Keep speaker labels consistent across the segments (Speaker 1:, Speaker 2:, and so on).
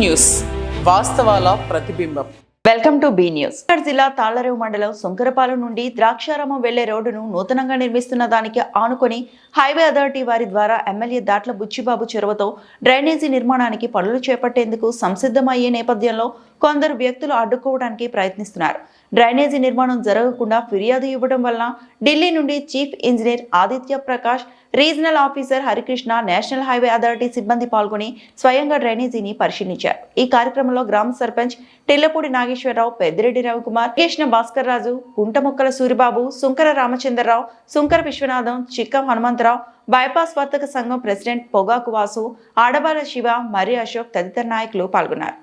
Speaker 1: News వాస్తవాల ప్రతిబింబం.
Speaker 2: Welcome to be news. జిల్లా తాళ్లరేవు మండలం సుంకరపాలెం నుండి ద్రాక్షారామం వెళ్లే రోడ్డును నూతనంగా నిర్మిస్తున్న దానికి ఆనుకొని హైవే అథారిటీ వారి ద్వారా ఎమ్మెల్యే దాట్ల బుచ్చిబాబు చొరవతో డ్రైనేజీ నిర్మాణానికి పనులు చేపట్టేందుకు సంసిద్ధమయ్యే నేపథ్యంలో కొందరు వ్యక్తులు అడ్డుకోవడానికి ప్రయత్నిస్తున్నారు. డ్రైనేజీ నిర్మాణం జరగకుండా ఫిర్యాదు ఇవ్వడం వల్ల ఢిల్లీ నుండి chief engineer Aditya Prakash, regional officer Harikrishna, national highway authority సిబ్బంది పాల్గొని స్వయంగా డ్రైనేజీని పరిశీలించారు. ఈ కార్యక్రమంలో గ్రామ సర్పంచ్ టిల్లపూడి నాగేశ్వరరావు, పెద్దిరెడ్డి రవికుమార్, కృష్ణ భాస్కర్ రాజు, గుంటముక్కల సూరిబాబు, సుంకర రామచంద్రరావు, సుంకర విశ్వనాథం, చిక్కం హనుమంతరావు, బైపాస్ వర్తక సంఘం ప్రెసిడెంట్ పొగాకు వాసు, ఆడబాల శివ, మర్రి అశోక్ తదితర నాయకులు పాల్గొన్నారు.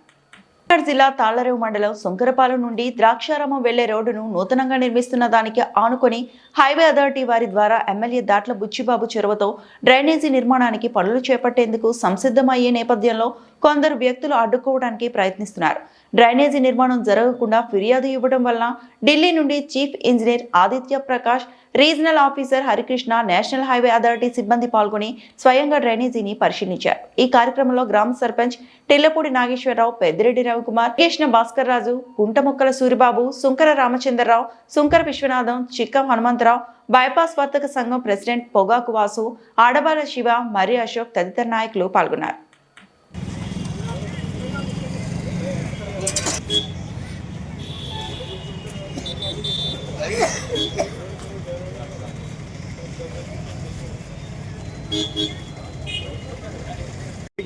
Speaker 2: జిల్లా తాళ్లరేవు మండలం సుంకరపాలెం నుండి ద్రాక్షారామం వెళ్లే రోడ్డును నూతనంగా నిర్మిస్తున్న దానికి ఆనుకొని హైవే అథారిటీ వారి ద్వారా ఎమ్మెల్యే దాట్ల బుచ్చిబాబు చొరవతో డ్రైనేజీ నిర్మాణానికి పనులు చేపట్టేందుకు సంసిద్ధమయ్యే నేపథ్యంలో కొందరు వ్యక్తులు అడ్డుకోవడానికి ప్రయత్నిస్తున్నారు. డ్రైనేజీ నిర్మాణం జరగకుండా ఫిర్యాదు ఇవ్వడం వల్ల ఢిల్లీ నుండి chief engineer Aditya Prakash, regional officer Harikrishna, national highway authority సిబ్బంది పాల్గొని స్వయంగా డ్రైనేజీని పరిశీలించారు. ఈ కార్యక్రమంలో గ్రామ సర్పంచ్ టిల్లపూడి నాగేశ్వరరావు, పెద్దిరెడ్డి రవికుమార్, కృష్ణ భాస్కర్ రాజు, గుంటముక్కల సూరిబాబు, సుంకర రామచంద్రరావు, సుంకర విశ్వనాథం, చిక్కం హనుమంతరావు, బైపాస్ వర్తక సంఘం ప్రెసిడెంట్ పొగాకు వాసు, ఆడబాల శివ, మర్రి అశోక్ తదితర నాయకులు పాల్గొన్నారు.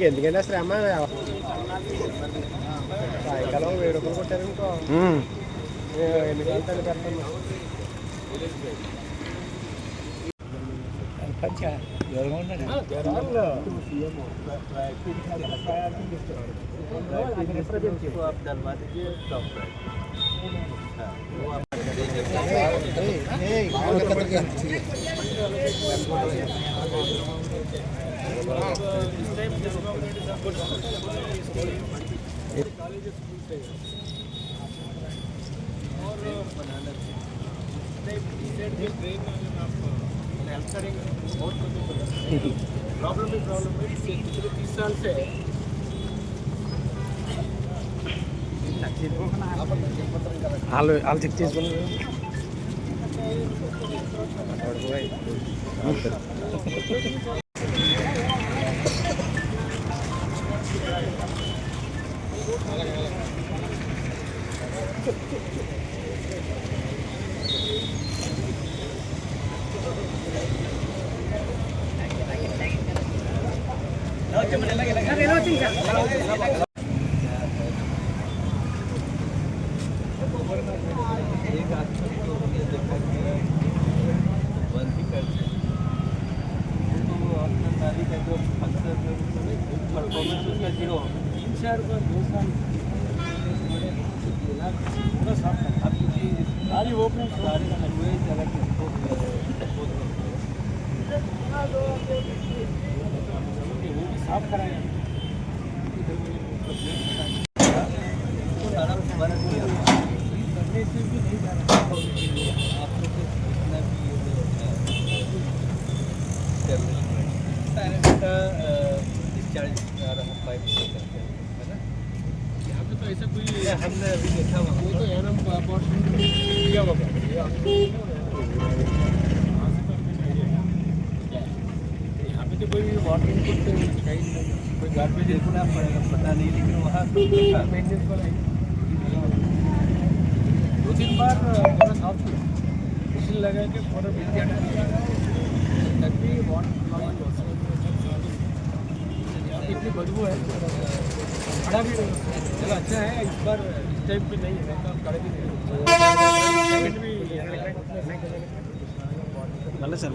Speaker 3: ఎందుకైనా శ్రమ సాయంకాలం 1000 రూపాయలు కొట్టారనుకో ఎన్నికలు పెడతాను. प्रॉब्लम पिछले 30 साल से వాళ్ళు చెక్ చేసుకున్నారు. सारी ओपनिंग साफ कराएंगे. डिस्चार्ज आ रहा पाइप है ना, यहाँ पे तो ऐसा कोई हमने अभी देखा हुआ वो तो एनम किया हुआ यहाँ पे तो कोई वाटर इनपुट कहीं कोई गार्बेज इनपुट पता नहीं, लेकिन वहाँ मेंटेनेंस वाला 2-3 बार पूरा साफ किया, मशीन लगा के पूरा तभी वाटर इतनी बदबू है, खड़ा भी चलो अच्छा है. इस बार इस टाइम पे नहीं है, खड़े भी नहीं भले सर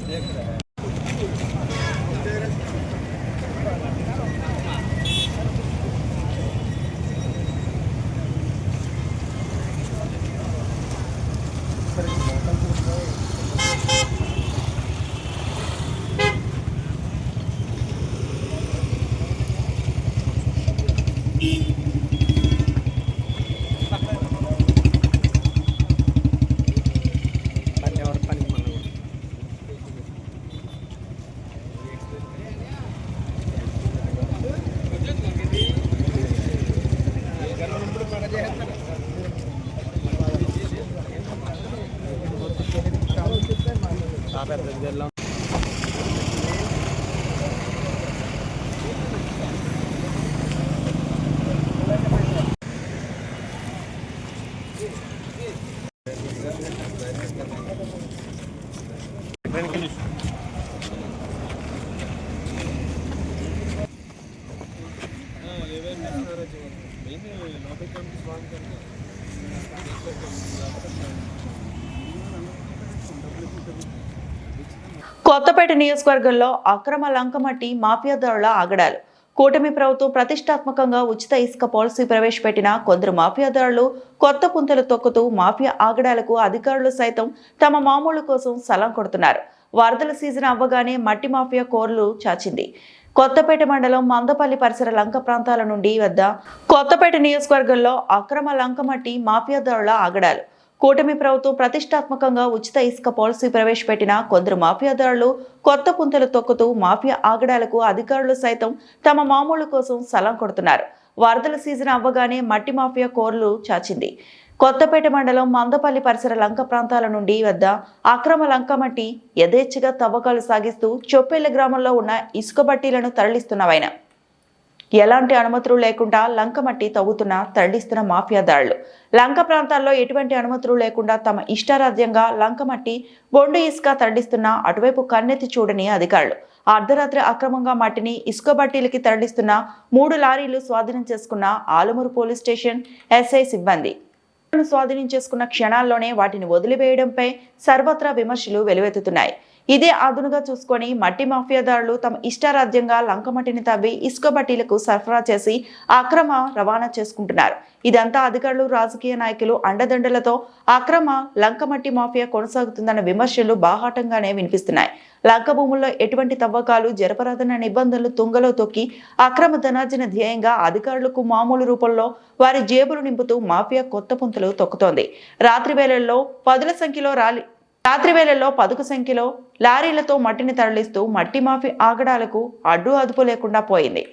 Speaker 3: देख रहा है.
Speaker 2: కొత్తపేట నియోజకవర్గంలో అక్రమ లంకమట్టి మాఫియాదారుల ఆగడాలు. కూటమి ప్రభుత్వం ప్రతిష్టాత్మకంగా ఉచిత ఇసుక పాలసీ ప్రవేశపెట్టిన కొందరు మాఫియాదారులు కొత్త పుంతలు తొక్కుతూ మాఫియా ఆగడాలకు అధికారులు సైతం తమ మామూలు కోసం సలాం కొడుతున్నారు. వరదల సీజన్ అవ్వగానే మట్టి మాఫియా కోర్లు చాచింది. కొత్తపేట మండలం మందపల్లి పరిసర లంక ప్రాంతాల నుండి వద్ద కొత్తపేట నియోజకవర్గంలో అక్రమ లంకమట్టి మాఫియాదారుల ఆగడాలు. కూటమి ప్రభుత్వం ప్రతిష్టాత్మకంగా ఉచిత ఇసుక పాలసీ ప్రవేశపెట్టిన కొందరు మాఫియాదారులు కొత్త పుంతలు తొక్కుతూ మాఫియా ఆగడాలకు అధికారులు సైతం తమ మామూలు కోసం సలాం కొడుతున్నారు. వరదల సీజన్ అవ్వగానే మట్టి మాఫియా కోర్లు చాచింది. కొత్తపేట మండలం మందపల్లి పరిసర లంక ప్రాంతాల నుండి వద్ద అక్రమ లంకమట్టి యథేచ్ఛగా తవ్వకాలు సాగిస్తూ చొప్పేళ్ల గ్రామంలో ఉన్న ఇసుక బట్టీలను తరలిస్తున్నవైన ఎలాంటి అనుమతులు లేకుండా లంకమట్టి తరలిస్తున్న మాఫియాదారులు లంక ప్రాంతాల్లో ఎటువంటి అనుమతులు లేకుండా తమ ఇష్టారాజ్యంగా లంకమట్టి బొండు ఇసుక తరలిస్తున్న అటువైపు కన్నెత్తి చూడని అధికారులు. అర్ధరాత్రి అక్రమంగా మట్టిని ఇసుక బట్టీలకి తరలిస్తున్న 3 లారీలు స్వాధీనం చేసుకున్న ఆలమూరు పోలీస్ స్టేషన్ ఎస్ఐ సిబ్బంది. స్వాధీనం చేసుకున్న క్షణాల్లోనే వాటిని వదిలివేయడంపై సర్వత్రా విమర్శలు వెలువెత్తుతున్నాయి. ఇదే అదునుగా చూసుకొని మట్టి మాఫియాదారులు తమ ఇష్టారాజ్యంగా లంకమట్టిని తవ్వి ఇసుక బట్టీలకు సరఫరా చేసి అక్రమ రవాణా చేసుకుంటున్నారు. ఇదంతా అధికారులు, రాజకీయ నాయకులు అండదండలతో అక్రమ లంకమట్టి మాఫియా కొనసాగుతుందన్న విమర్శలు బాహాటంగానే వినిపిస్తున్నాయి. లంక భూముల్లో ఎటువంటి తవ్వకాలు జరపరాదన్న నిబంధనలు తుంగలో తొక్కి అక్రమ ధనార్జన ధ్యేయంగా అధికారులకు మామూలు రూపంలో వారి జేబులు నింపుతూ మాఫియా కొత్త పుంతలు తొక్కుతోంది. రాత్రి వేళల్లో పదుకు సంఖ్యలో లారీలతో మట్టిని తరలిస్తూ మట్టి మాఫీ ఆగడాలకు అడ్డు అదుపు లేకుండా పోయింది.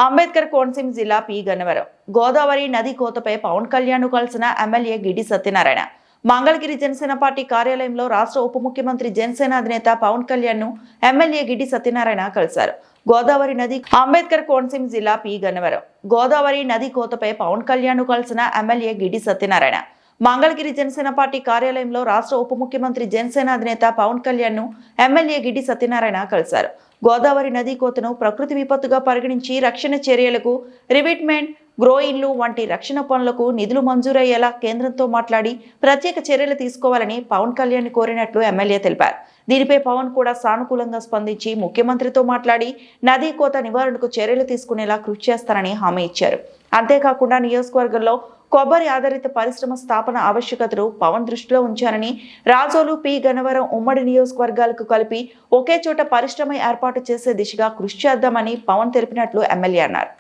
Speaker 2: అంబేద్కర్ కోనసీమ జిల్లా పి గన్నవరం గోదావరి నది కోతపై పవన్ కళ్యాణ్ కలిసిన ఎమ్మెల్యే గిడ్డి సత్యనారాయణ మంగళగిరి జనసేన పార్టీ కార్యాలయంలో రాష్ట్ర ఉప ముఖ్యమంత్రి జనసేన అధినేత పవన్ కళ్యాణ్ ను ఎమ్మెల్యే గిడ్డి సత్యనారాయణ కలిశారు. గోదావరి నది అంబేద్కర్ కోనసీమ జిల్లా పి గన్నవరం గోదావరి నది కోతపై పవన్ కళ్యాణ్ కలిసిన ఎమ్మెల్యే గిడ్డి సత్యనారాయణ మంగళగిరి జనసేన పార్టీ కార్యాలయంలో రాష్ట్ర ఉప ముఖ్యమంత్రి జనసేన అధినేత పవన్ కళ్యాణ్ ను ఎమ్మెల్యే గిడ్డి సత్యనారాయణ కలిశారు. గోదావరి నది కోతను ప్రకృతి విపత్తుగా పరిగణించి రక్షణ చర్యలకు రివిట్మెంట్, గ్రోయిన్లు వంటి రక్షణ పనులకు నిధులు మంజూరయ్యేలా కేంద్రంతో మాట్లాడి ప్రత్యేక చర్యలు తీసుకోవాలని పవన్ కళ్యాణ్ కోరినట్లు ఎమ్మెల్యే తెలిపారు. దీనిపై పవన్ కూడా సానుకూలంగా స్పందించి ముఖ్యమంత్రితో మాట్లాడి నదీ కోత నివారణకు చర్యలు తీసుకునేలా కృషి చేస్తారని హామీ ఇచ్చారు. అంతేకాకుండా నియోజకవర్గంలో కొబ్బరి ఆధారిత పరిశ్రమ స్థాపన ఆవశ్యకతను పవన్ దృష్టిలో ఉంచారని, రాజోలు, పి గన్నవరం ఉమ్మడి నియోజకవర్గాలకు కలిపి ఒకే చోట పరిశ్రమ ఏర్పాటు చేసే దిశగా కృషి చేద్దామని పవన్ తెలిపినట్లు ఎమ్మెల్యే అన్నారు.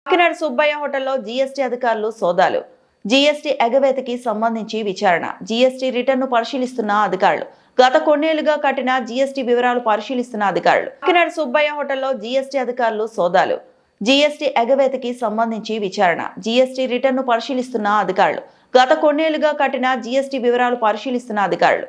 Speaker 2: కాకినాడ సుబ్బయ్య హోటల్లో జీఎస్టీ అధికారులు సోదాలు. జీఎస్టీ ఎగవేతకి సంబంధించి విచారణ. జీఎస్టీ రిటర్న్ పరిశీలిస్తున్న అధికారులు. గత కొన్నేళ్లుగా కట్టిన జీఎస్టీ వివరాలు పరిశీలిస్తున్న అధికారులు. కాకినాడ సుబ్బయ్య హోటల్లో జీఎస్టీ అధికారులు సోదాలు. జీఎస్టీ ఎగవేతకి సంబంధించి విచారణ. జీఎస్టీ రిటర్న్ పరిశీలిస్తున్న అధికారులు. గత కొన్నేళ్లుగా కట్టిన జీఎస్టీ వివరాలు పరిశీలిస్తున్న అధికారులు.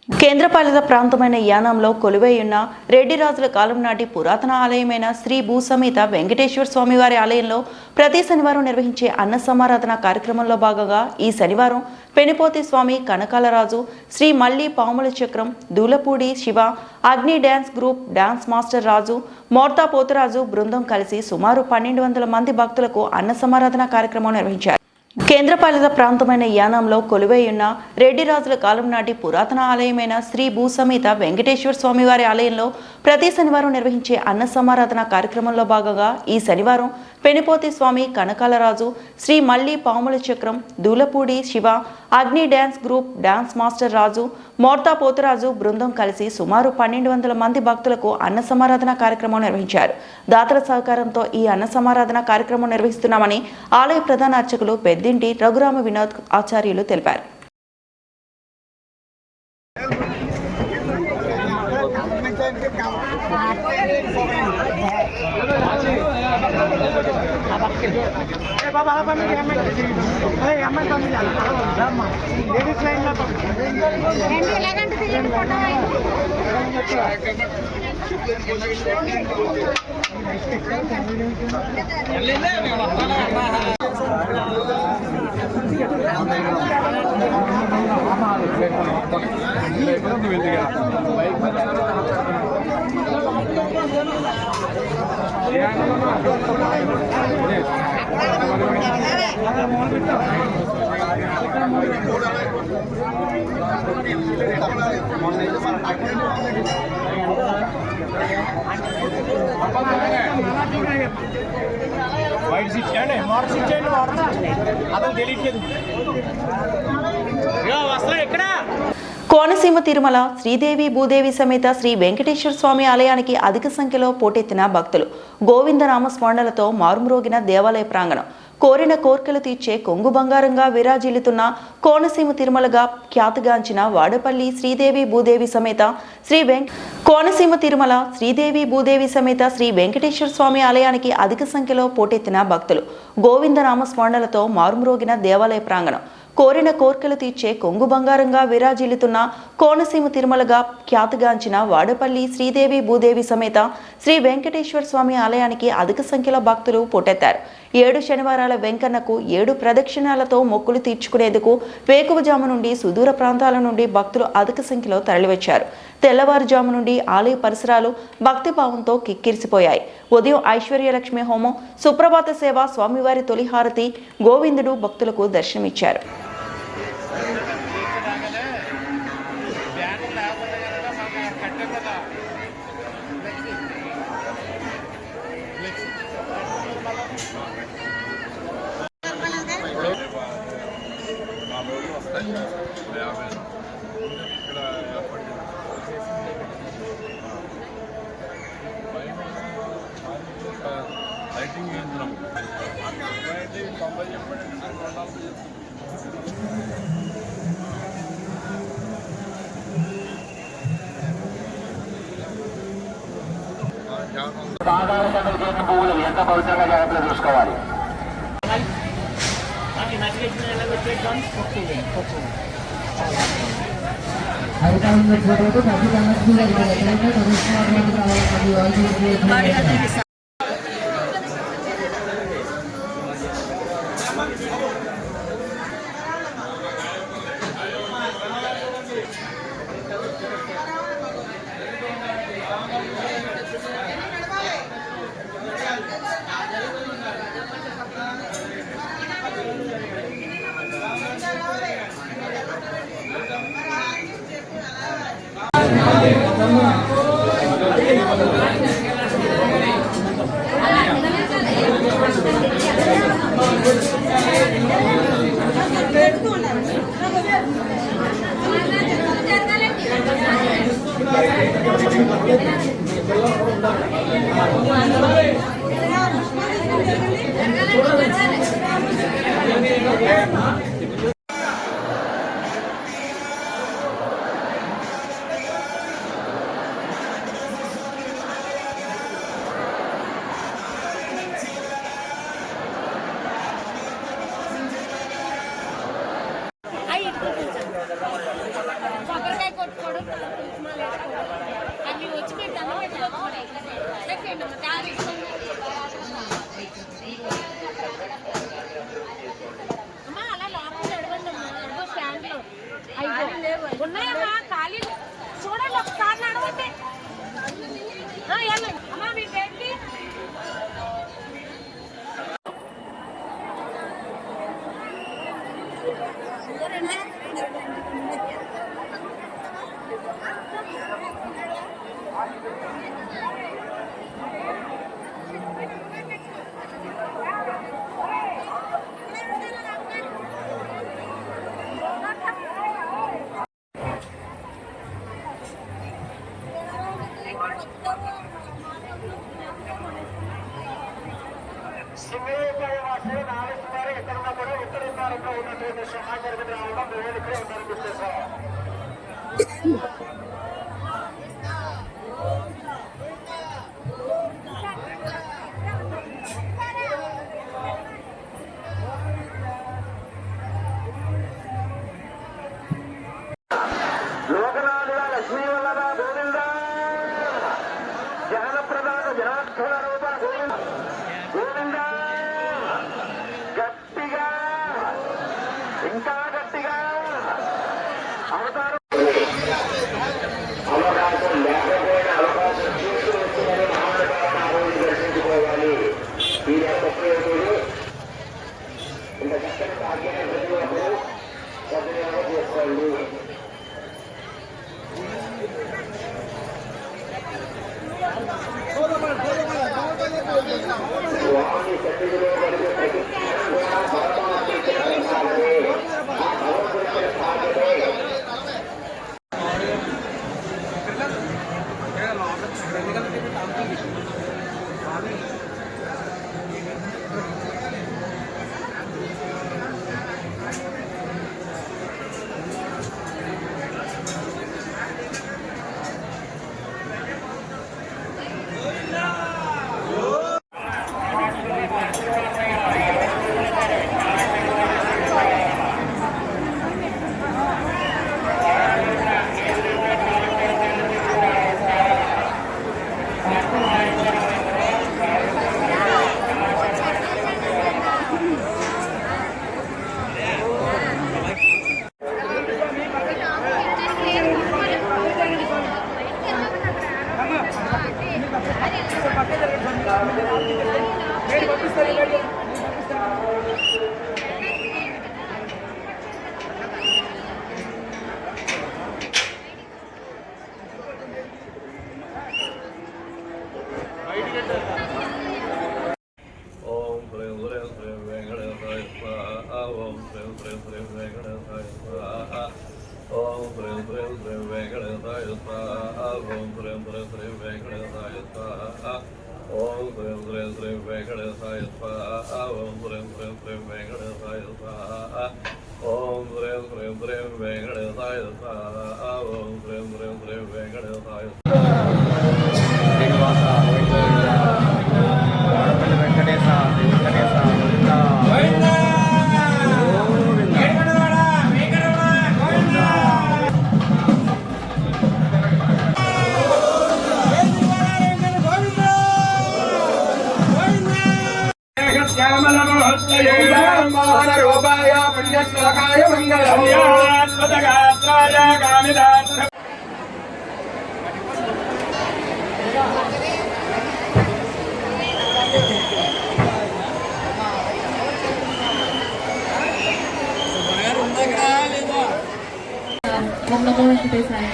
Speaker 2: కేంద్రపాలిత ప్రాంతమైన యానాంలో కొలువై ఉన్న రెడ్డి రాజుల కాలం నాటి పురాతన ఆలయమైన శ్రీ భూసమేత వెంకటేశ్వర స్వామివారి ఆలయంలో ప్రతి శనివారం నిర్వహించే అన్న సమారాధన కార్యక్రమంలో భాగంగా ఈ శనివారం పెనుపోతి స్వామి, కనకాలరాజు, శ్రీ మల్లి పాముల చక్రం, దూలపూడి శివ, అగ్ని డ్యాన్స్ గ్రూప్, డ్యాన్స్ మాస్టర్ రాజు, మోర్తా పోతురాజు బృందం కలిసి సుమారు 1200 మంది భక్తులకు అన్న సమారాధన కార్యక్రమం నిర్వహించారు. కేంద్రపాలిత ప్రాంతమైన యానాంలో కొలువై ఉన్న రెడ్డి రాజుల కాలం నాటి పురాతన ఆలయమైన శ్రీ భూసమేత వెంకటేశ్వర స్వామివారి ఆలయంలో ప్రతి శనివారం నిర్వహించే అన్న సమారాధన కార్యక్రమంలో భాగంగా ఈ శనివారం పెనుపోతి స్వామి, కనకాలరాజు, శ్రీ మల్లి పాముల చక్రం, దూలపూడి శివ, అగ్ని డ్యాన్స్ గ్రూప్, డ్యాన్స్ మాస్టర్ రాజు, మోర్తా పోతురాజు బృందం కలిసి సుమారు 1200 మంది భక్తులకు అన్న సమారాధన కార్యక్రమం నిర్వహించారు. దాతల సహకారంతో ఈ అన్న సమారాధన కార్యక్రమం నిర్వహిస్తున్నామని ఆలయ ప్రధాన అర్చకులు పెద్దింటి రఘురామ వినోద్ ఆచార్యులు తెలిపారు.
Speaker 3: వైట్ సీట్ చేయండి, మోటార్ సీట్ చేయండి, అతను తెలియట్లేదు. ఎక్కడ
Speaker 2: కోనసీమ తిరుమల శ్రీదేవి భూదేవి సమేత శ్రీ వెంకటేశ్వర స్వామి ఆలయానికి అధిక సంఖ్యలో పోటెత్తిన భక్తులు. గోవిందనామ స్మరణలతో మారుమ్రోగిన దేవాలయ ప్రాంగణం. కోరిన కోర్కెలు తీర్చే కొంగు బంగారంగా విరాజిల్లుతున్న కోనసీమ తిరుమలగా ఖ్యాతిగాంచిన వాడపల్లి శ్రీదేవి భూదేవి సమేత కోనసీమ తిరుమల శ్రీదేవి భూదేవి సమేత శ్రీ వెంకటేశ్వర స్వామి ఆలయానికి అధిక సంఖ్యలో పోటెత్తిన భక్తులు. గోవిందనామ స్మరణలతో మారుమ్రోగిన దేవాలయ ప్రాంగణం. కోరిన కోర్కెలు తీర్చే కొంగు బంగారంగా విరాజిల్లుతున్న కోనసీమ తిరుమలగా ఖ్యాతిగాంచిన వాడపల్లి శ్రీదేవి భూదేవి సమేత శ్రీ వెంకటేశ్వర స్వామి ఆలయానికి అధిక సంఖ్యలో భక్తులు పోటెత్తారు. 7 శనివారాల వెంకన్నకు 7 ప్రదక్షిణాలతో మొక్కులు తీర్చుకునేందుకు వేకువజాము నుండి సుదూర ప్రాంతాల నుండి భక్తులు అధిక సంఖ్యలో తరలివచ్చారు. తెల్లవారుజాము నుండి ఆలయ పరిసరాలు భక్తిభావంతో కిక్కిరిసిపోయాయి. ఉదయం ఐశ్వర్యలక్ష్మి హోమం, సుప్రభాత సేవ, స్వామివారి తొలి హారతి, గోవిందుడు భక్తులకు దర్శనమిచ్చారు.
Speaker 4: వస్తాయి. కొబ్బరికాయ కొట్టుకోవడం అన్ని వచ్చి పెట్టాను అమ్మా అలా లోపల అడగండి అమ్మా స్టాండ్ లో ఉన్నాయమ్మా ఖాళీ చూడండి ఒకసారి నడవండి అమ్మా మీకేంటి
Speaker 3: శ్రీనివాస
Speaker 5: రూపాయ పుణ్యశ్లోకాయ మంగళం
Speaker 6: ఓం నమో వెంకటేశాయ.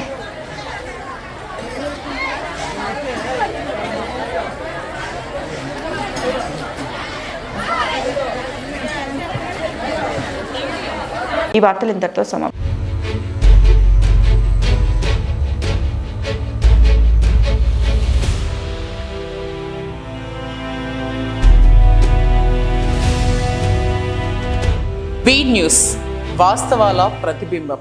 Speaker 2: ఈ వార్తలు ఇంతటితో సమాప్తం.
Speaker 1: బీ న్యూస్ వాస్తవాల ప్రతిబింబం.